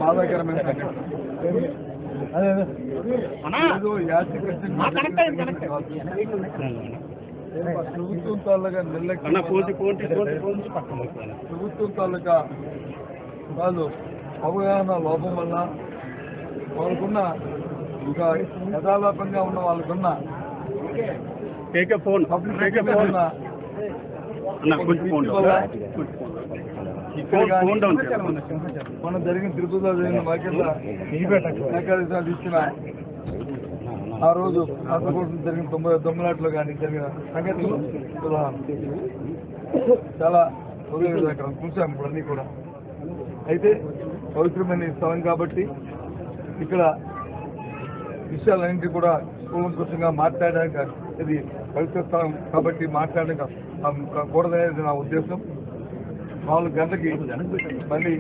బాధాకరమైన ప్రభుత్వం తాలూకా ప్రభుత్వం తాలూకా వాళ్ళు అవగాహన లోపం వల్ల వాళ్ళకున్న ఒక యథాలాపంగా ఉన్న వాళ్ళకున్న మనం జరిగిన తిరుపతిలో జరిగిన వాక్యంలో ఏకాదశాలు ఇచ్చిన ఆ రోజు కాసరకోట జరిగిన దొమ్మలాట్లో కానీ జరిగిన సంగతులు చాలా హృదయకరం చూసాం ఇప్పుడు అన్నీ కూడా. అయితే పవిత్రమైన స్థలం కాబట్టి ఇక్కడ విషయాలన్నింటి కూడా కూలంకషంగా మాట్లాడడానికి ఇది పవిత్ర స్థలం కాబట్టి మాట్లాడడానికి కూడదనేది నా ఉద్దేశం. 4 గంటలకి మళ్ళీ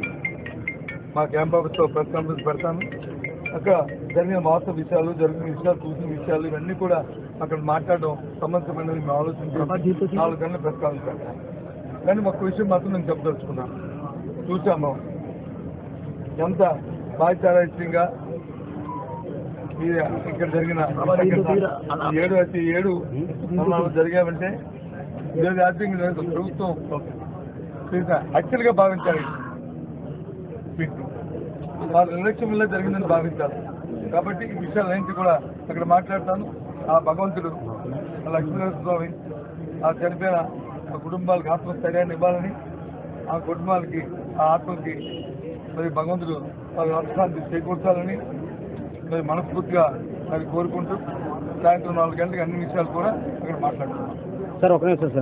మా క్యాంప్ ఆఫీస్లో ప్రెస్ కాన్ఫరెన్స్ పెడతాను. అక్కడ జరిగిన వాస్తవ విషయాలు, జరిగిన విషయాలు, చూసిన విషయాలు ఇవన్నీ కూడా అక్కడ మాట్లాడడం సమర్థమైనది మేము ఆలోచించి 4 గంటల ప్రెస్ కాన్ఫరెన్స్ పెడతాను. కానీ ఒక్క విషయం మాత్రం నేను చెప్పదలుచుకున్నాను. చూసాము ఎంత బాధ్యతారహితంగా ఇక్కడ జరిగిన 7 మరణాలు జరిగామంటే ప్రభుత్వం హత్యలుగా భావించాలి. వాళ్ళ నిర్లక్ష్యం వల్ల జరిగిందని భావించాలి. కాబట్టి ఈ విషయాలన్నింటి కూడా అక్కడ మాట్లాడతాను. ఆ భగవంతుడు లక్ష్మీనరసింహ స్వామి ఆ చనిపోయిన కుటుంబాలకు ఆత్మస్థైర్యాన్ని ఇవ్వాలని, ఆ కుటుంబాలకి ఆ ఆత్మకి మరి భగవంతుడు వాళ్ళ మనశ్శాంతి చేకూర్చాలని మరి మనస్ఫూర్తిగా మరి కోరుకుంటూ సాయంత్రం 4 గంటలకు అన్ని విషయాలు కూడా అక్కడ మాట్లాడుతున్నాం.